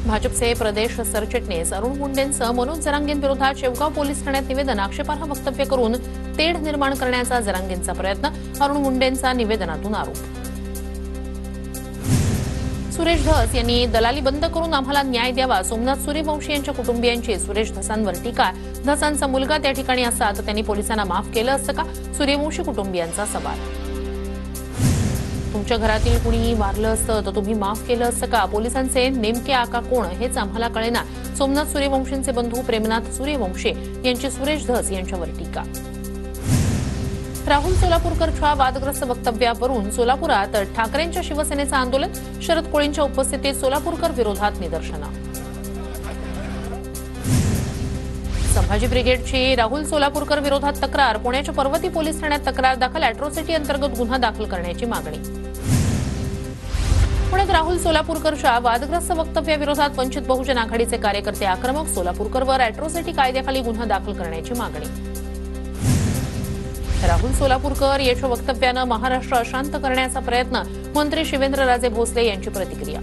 भाजपचे प्रदेश सरचिटणीस अरुण मुंडेंचं मनोज जरांगेंविरोधात शेवगाव पोलीस ठाण्यात निवेदन आक्षेपार्ह वक्तव्य करून तेढ निर्माण करण्याचा जरांगेंचा प्रयत्न, अरुण मुंडेंचा निवेदनातून आरोप। सुरेश धस यांनी दलाली बंद करून आम्हाला न्याय द्यावा, सोमनाथ सूर्यवंशी यांच्या कुटुंबियांची सुरेश धसांवर टीका। धसांचा मुलगा त्या ठिकाणी असता तर त्यांनी पोलिसांना माफ केलं असतं का, सूर्यवंशी कुटुंबियांचा सवाल। तुमच्या घरातील कुणी वारलं असतं तर तुम्ही माफ केलं असतं का, पोलिसांचे नेमके आका कोण हेच आम्हाला कळेना, सोमनाथ सूर्यवंशींचे बंधू प्रेमनाथ सूर्यवंशी यांची सुरेश धस यांच्यावर टीका। राहुल सोलापूरकरच्या वादग्रस्त वक्तव्यावरून सोलापुरात ठाकरेंच्या शिवसेनेचं आंदोलन, शरद कोळींच्या उपस्थितीत सोलापूरकर विरोधात निदर्शनं। संभाजी ब्रिगेडची राहुल सोलापूरकर विरोधात तक्रार, पुण्याच्या पर्वती पोलीस ठाण्यात तक्रार दाखल, अॅट्रॉसिटी अंतर्गत गुन्हा दाखल करण्याची मागणी। पुण्यात राहुल सोलापूरकरच्या वादग्रस्त वक्तव्याविरोधात वंचित बहुजन आघाडीचे कार्यकर्ते आक्रमक, सोलापूरकरवर अॅट्रॉसिटी कायद्याखाली गुन्हा दाखल करण्याची मागणी। राहुल सोलापूरकर याच्या वक्तव्यानं महाराष्ट्र अशांत करण्याचा प्रयत्न, मंत्री शिवेंद्रराजे भोसले यांची प्रतिक्रिया।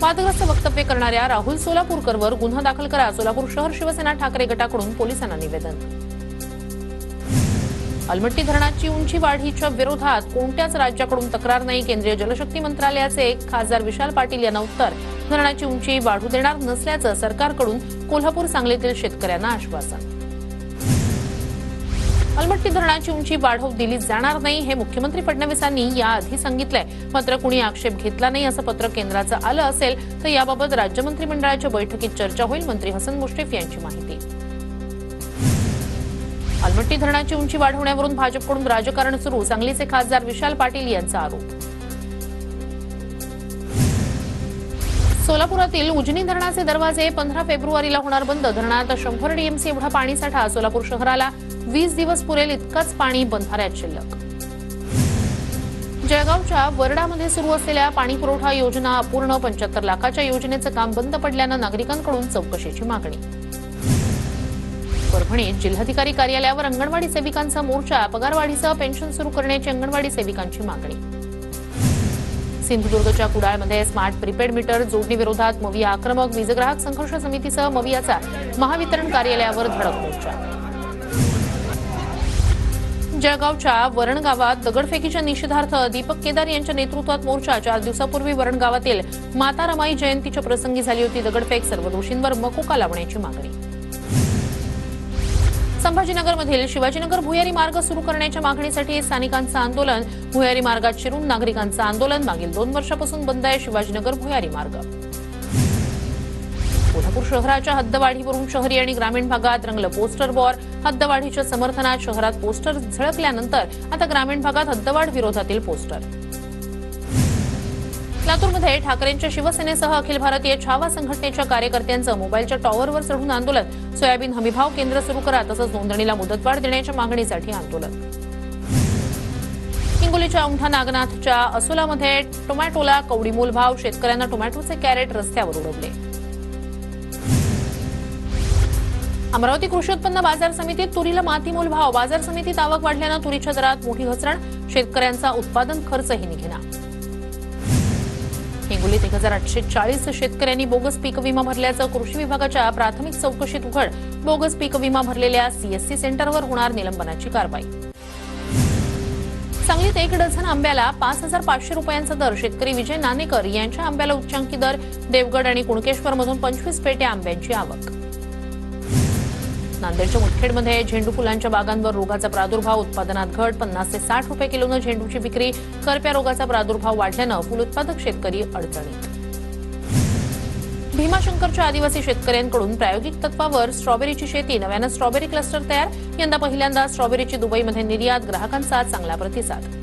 वादग्रस्त वक्तव्य करणाऱ्या राहुल सोलापूरकरवर गुन्हा दाखल करा, सोलापूर शहर शिवसेना ठाकरे गटाकडून पोलिसांना निवेदन। अलमट्टी धरणाची उंची वाढीच्या विरोधात कोणत्याच राज्याकडून तक्रार नाही, केंद्रीय जलशक्ती मंत्रालयाचे खासदार विशाल पाटील यांना उत्तर, धरणाची उंची वाढू देणार नसल्याचं सरकारकडून कोल्हापूर सांगलीतील शेतकऱ्यांना आश्वासन। अलमट्टी धरणाची उंची वाढवू दिली जाणार नाही हे मुख्यमंत्री फडणवीसांनी याआधी सांगितलंय, मात्र कुणी आक्षेप घेतला नाही असं पत्र केंद्राचं आलं असेल तर याबाबत राज्य मंत्रिमंडळाच्या बैठकीत चर्चा होईल, मंत्री हसन मुश्रीफ यांची माहिती। अलमट्टी धरणाची उंची वाढवण्यावरून भाजपकडून राजकारण सुरू, सांगलीचे खासदार विशाल पाटील यांचा आरोप। सोलापुरातील उजनी धरणाचे दरवाजे 15 फेब्रुवारीला होणार बंद, धरणात 100 टीएमसी एवढा पाणीसाठा, सोलापूर शहराला 20 दिवस पुरेल इतकाच पाणी बंधाऱ्यात शिल्लक। जळगावच्या वरडामध्ये सुरू असलेल्या पाणीपुरवठा योजना अपूर्ण, 75 लाखाच्या योजनेचं काम बंद पडल्यानं नागरिकांकडून चौकशीची मागणी। परभणीत जिल्हाधिकारी कार्यालयावर अंगणवाडी सेविकांचा मोर्चा, पगारवाढीसह पेन्शन सुरू करण्याची अंगणवाडी सेविकांची मागणी। सिंधुदुर्गच्या कुडाळमध्ये स्मार्ट प्रीपेड मीटर जोडणीविरोधात मविया आक्रमक, वीजग्राहक संघर्ष समितीसह मवियाचा महावितरण कार्यालयावर धडक मोर्चा। जळगावच्या वरण गावात दगडफेकीच्या निषेधार्थ दीपक केदार यांच्या नेतृत्वात मोर्चा, 4 दिवसापूर्वी वरण गावातील माता रमाई जयंतीच्या प्रसंगी झाली होती दगडफेक, सर्व दोषींवर मकोका लावण्याची मागणी। संभाजीनगरमधील शिवाजीनगर भुयारी मार्ग सुरू करण्याच्या मागणीसाठी स्थानिकांचं आंदोलन, भुयारी मार्गात शिरून नागरिकांचं आंदोलन, मागील 2 वर्षापासून बंद आहे शिवाजीनगर भुयारी मार्ग। कोल्हापूर शहराच्या हद्दवाढीवरून शहरी आणि ग्रामीण भागात रंगलं पोस्टर वॉर, हद्दवाढीच्या समर्थनात शहरात पोस्टर झळकल्यानंतर आता ग्रामीण भागात हद्दवाढ विरोधातील पोस्टर। लातूरमध्ये ठाकरेंच्या शिवसेनेसह अखिल भारतीय छावा संघटनेच्या कार्यकर्त्यांचं मोबाईलच्या टॉवरवर चढून आंदोलन, सोयाबीन हमीभाव केंद्र सुरू करा, तसंच नोंदणीला मुदतवाढ देण्याच्या मागणीसाठी आंदोलन। हिंगोलीच्या औंढा नागनाथच्या असोलामध्ये टोमॅटोला कवडीमोल भाव, शेतकऱ्यांना टोमॅटोचे कॅरेट रस्त्यावर उडवले। अमरावती कृषी उत्पन्न बाजार समितीत तुरीला मातीमोल भाव, बाजार समितीत आवक वाढल्यानं तुरीच्या दरात मोठी घसरण, शेतकऱ्यांचा उत्पादन खर्चही निघेना। हिंगोलीत 1840 शेतकऱ्यांनी बोगस पीक विमा भरल्याचं कृषी विभागाच्या प्राथमिक चौकशीत उघड, बोगस पीक विमा भरलेल्या सीएससी सेंटरवर होणार निलंबनाची कारवाई। सांगलीत 1 डझन आंब्याला 5,500 रुपयांचा दर, शेतकरी विजय नानेकर यांच्या आंब्याला उच्चांकी दर, देवगड आणि कुणकेश्वरमधून 25 पेट्या आंब्यांची आवक। नांदेडच्या मुदखेडमध्ये झेंडू फुलांच्या बागांवर रोगाचा प्रादुर्भाव, उत्पादनात घट, 50 ते 60 रुपये किलोनं झेंडूची विक्री, करप्या रोगाचा प्रादुर्भाव वाढल्यानं फुल उत्पादक शेतकरी अडचणीत। भीमाशंकरच्या आदिवासी शेतकऱ्यांकडून प्रायोगिक तत्वावर स्ट्रॉबेरीची शेती, नव्यानं स्ट्रॉबेरी क्लस्टर तयार, यंदा पहिल्यांदा स्ट्रॉबेरीची दुबईमध्ये निर्यात, ग्राहकांचा चांगला प्रतिसाद।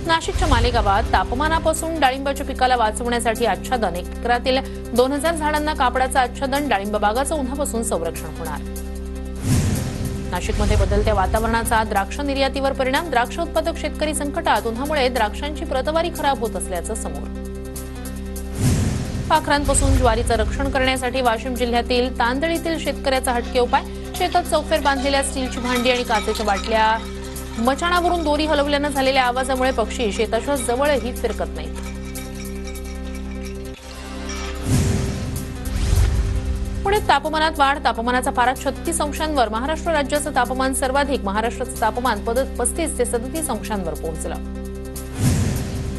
नाशिकच्या मालेगावात तापमानापासून डाळिंबाच्या पिकाला वाचवण्यासाठी आच्छादन, एकरातील 2000 झाडांना कापडाचं आच्छादन, डाळिंब बागाचं उन्हापासून संरक्षण होणार। नाशिकमध्ये बदलत्या वातावरणाचा द्राक्ष निर्यातीवर परिणाम, द्राक्ष उत्पादक शेतकरी संकटात, उन्हामुळे द्राक्षांची प्रतवारी खराब होत असल्याचं समोर। पाखरांपासून ज्वारीचं रक्षण करण्यासाठी वाशिम जिल्ह्यातील तांदळीतील शेतकऱ्याचा हटके उपाय, शेतात चौफेर बांधलेल्या स्टीलची भांडी आणि काचेच्या बाटल्या, मचाणावरून दोरी हलवल्यानं झालेल्या आवाजामुळे पक्षी शेताच्या जवळही फिरकत नाहीत। पुण्यात तापमानात वाढ, तापमानाचा पारा 36 अंशांवर. महाराष्ट्र राज्याचं तापमान सर्वाधिक. महाराष्ट्राचं तापमान 35 ते 37 अंशांवर पोहोचलं.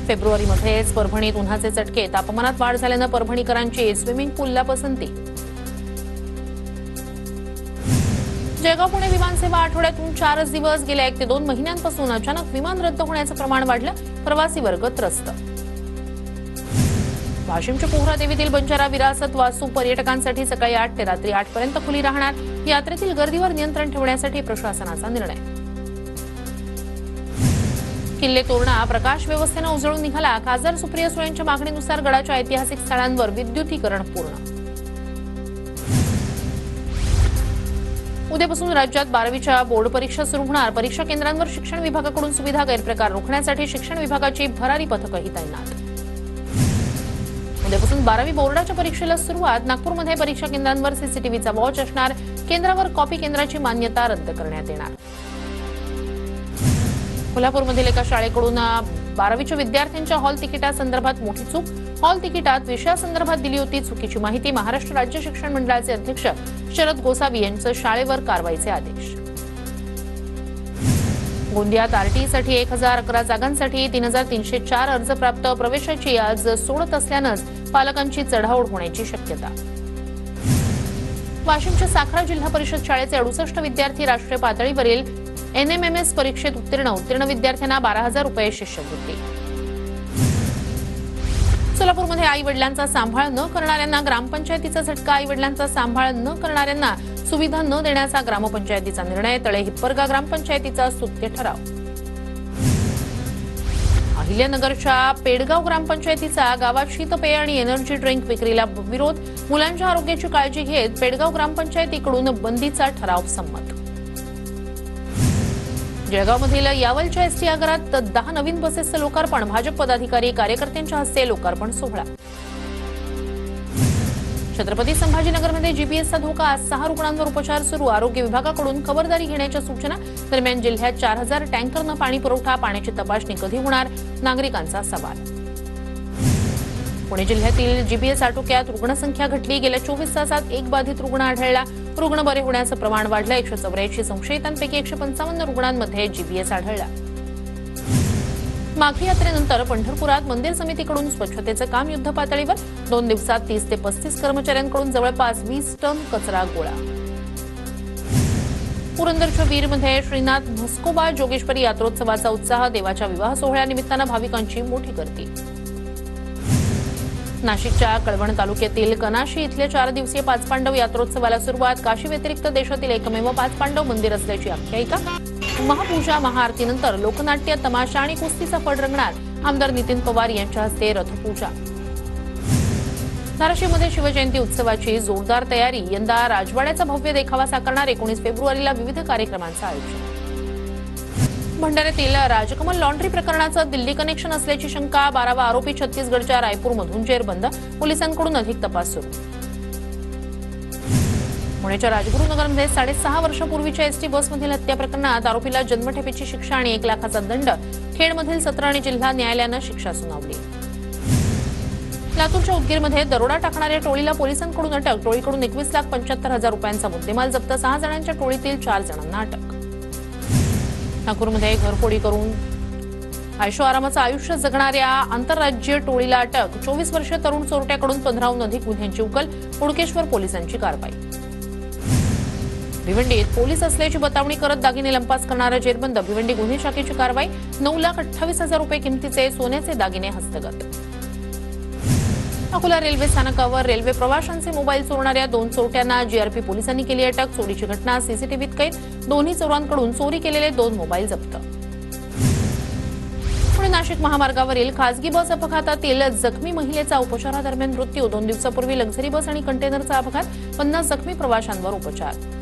फेब्रुवारीमध्येच परभणीत उन्हाचे चटके, तापमानात वाढ झाल्यानं परभणीकरांची स्विमिंग पूलला पसंती. जळगाव पुणे विमानसेवा आठवड्यातून 4 दिवस. गेल्या 1 ते 2 महिन्यांपासून अचानक विमान रद्द होण्याचं प्रमाण वाढलं. प्रवासी वर्ग त्रस्त. वाशिमच्या पोहरादेवीतील बंजारा विरासत वास्तू पर्यटकांसाठी सकाळी 8 ते रात्री 8 पर्यंत खुली राहणार. यात्रेतील गर्दीवर नियंत्रण ठेवण्यासाठी प्रशासनाचा निर्णय. किल्ले तोरणा प्रकाश व्यवस्थेनं उजळून निघाला. खासदार सुप्रिया सुळेंच्या मागणीनुसार गडाच्या ऐतिहासिक स्थळांवर विद्युतीकरण पूर्ण. उद्यापासून राज्यात 12वीच्या बोर्ड परीक्षा सुरू होणार. परीक्षा केंद्रांवर शिक्षण विभागाकडून सुविधा गैरप्रकार रोखण्यासाठी शिक्षण विभागाची भरारी पथकही तैनात. उद्यापासून 12वी बोर्डाच्या परीक्षेला सुरुवात. नागपूरमध्ये परीक्षा केंद्रांवर सीसीटीव्हीचा वॉच असणार. केंद्रावर कॉपी केंद्राची मान्यता रद्द करण्यात येणार. कोल्हापूरमधील एका शाळेकडून 12वीच्या विद्यार्थ्यांच्या हॉल तिकिटासंदर्भात मोठी चूक. हॉल तिकिटात विषयासंदर्भात दिली होती चुकीची माहिती. महाराष्ट्र राज्य शिक्षण मंडळाचे अध्यक्ष शरद गोसावी यांचं शाळेवर कारवाईचे आदेश. गोंदियात आरटीईसाठी 1011 जागांसाठी 3304 अर्ज प्राप्त. प्रवेशाची आज सोडत असल्यानंच पालकांची चढाओढ होण्याची शक्यता. वाशिमच्या साखरा जिल्हा परिषद शाळेचे 68 विद्यार्थी राष्ट्रीय पातळीवरील NMMS परीक्षेत उत्तीर्ण विद्यार्थ्यांना 12,000 रुपये शिष्यवृत्ती. सोलापूरमध्ये आई वडिलांचा सांभाळ न करणाऱ्यांना ग्रामपंचायतीचा झटका. आई वडिलांचा सांभाळ न करणाऱ्यांना सुविधा न देण्याचा ग्रामपंचायतीचा निर्णय. तळे हिप्परगा ग्रामपंचायतीचा स्तुत्य ठराव. अहिल्यानगरच्या पेडगाव ग्रामपंचायतीचा गावात शीतपेय आणि एनर्जी ड्रिंक विक्रीला विरोध. मुलांच्या आरोग्याची काळजी घेत पेडगाव ग्रामपंचायतीकडून बंदीचा ठराव संमत. जळगावमधील यावलच्या एसटी आगारात 10 नवीन बसेसचं लोकार्पण. भाजप पदाधिकारी कार्यकर्त्यांच्या हस्ते लोकार्पण सोहळा. छत्रपती संभाजीनगरमध्ये जीपीएसचा धोका. आज 6 रुग्णांवर उपचार सुरू. आरोग्य विभागाकडून खबरदारी घेण्याच्या सूचना. दरम्यान जिल्ह्यात 4000 टँकरनं पाणी पुरवठा. पाण्याची तपासणी कधी होणार, नागरिकांचा सवाल. पुणे जिल्ह्यातील जीपीएस आटोक्यात. रुग्णसंख्या घटली. गेल्या 24 तासात 1 बाधित रुग्ण आढळला. रुग्ण बरे होण्याचं प्रमाण वाढलं. 184 संशयितांपैकी 155 रुग्णांमध्ये जीपीएस आढळला. माघी यात्रेनंतर पंढरपुरात मंदिर समितीकडून स्वच्छतेचं काम युद्धपातळीवर. 2 दिवसात 30 ते 35 कर्मचाऱ्यांकडून जवळपास 20 टन कचरा गोळा. पुरंदरच्या वीरमध्ये श्रीनाथ म्हस्कोबा जोगेश्वरी यात्रोत्सवाचा उत्साह. देवाच्या विवाह सोहळ्यानिमित्तानं भाविकांची मोठी गर्दी. नाशिकच्या कळवण तालुक्यातील कनाशी इथल्या 4 दिवसीय पाचपांडव यात्रोत्सवाला सुरुवात. काशी व्यतिरिक्त देशातील एकमेव पाचपांडव मंदिर असल्याची आख्यायिका. महापूजा महाआरतीनंतर लोकनाट्य, तमाशा आणि कुस्तीचा फड रंगणार. आमदार नितीन पवार यांच्या हस्ते रथपूजा. धाराशिवमध्ये शिवजयंती उत्सवाची जोरदार तयारी. यंदा राजवाड्याचा भव्य देखावा साकारणार. 19 फेब्रुवारीला विविध कार्यक्रमांचं आयोजन. भंडाऱ्यातील राजकमल लॉन्ड्री प्रकरणाचं दिल्ली कनेक्शन असल्याची शंका. 12वा आरोपी छत्तीसगडच्या रायपूरमधून जेरबंद. पोलिसांकडून अधिक तपास सुरू. पुण्याच्या राजगुरुनगरमध्ये 6.5 वर्षापूर्वीच्या एसटी बसमधील हत्या प्रकरणात आरोपीला जन्मठेपेची शिक्षा आणि 1 लाखाचा दंड. खेडमधील सत्र आणि जिल्हा न्यायालयानं शिक्षा सुनावली. लातूरच्या उदगीरमध्ये दरोडा टाकणाऱ्या टोळीला पोलिसांकडून अटक. टोळीकडून 21,75,000 रुपयांचा मुद्देमाल जप्त. 6 जणांच्या टोळीतील 4 जणांना अटक. नागपूरमध्ये घरफोडी करून आयशो आरामाचं आयुष्य जगणाऱ्या आंतरराज्यीय टोळीला अटक. 24 वर्षीय तरुण चोरट्याकडून 15हून अधिक गुन्ह्यांची उकल. हुडकेश्वर पोलिसांची कारवाई. भिवंडीत पोलीस असल्याची बतावणी करत दागिने लंपास करणारा जेरबंद. भिवंडी गुन्हे शाखेची कारवाई. 9,28,000 रुपये किमतीचे सोन्याचे दागिने हस्तगत. अकोला रेल्वे स्थानकावर रेल्वे प्रवाशांचे मोबाईल चोरणाऱ्या 2 चोरट्यांना जीआरपी पोलिसांनी केली अटक. चोरीची घटना सीसीटीव्हीत कैद. दोन्ही चोरांकडून चोरी केलेले 2 मोबाईल जप्त. पुणे नाशिक महामार्गावरील खासगी बस अपघातातील जखमी महिलेचा उपचारादरम्यान मृत्यू. 2 दिवसापूर्वी लक्झरी बस आणि कंटेनरचा अपघात. 50 जखमी प्रवाशांवर उपचार.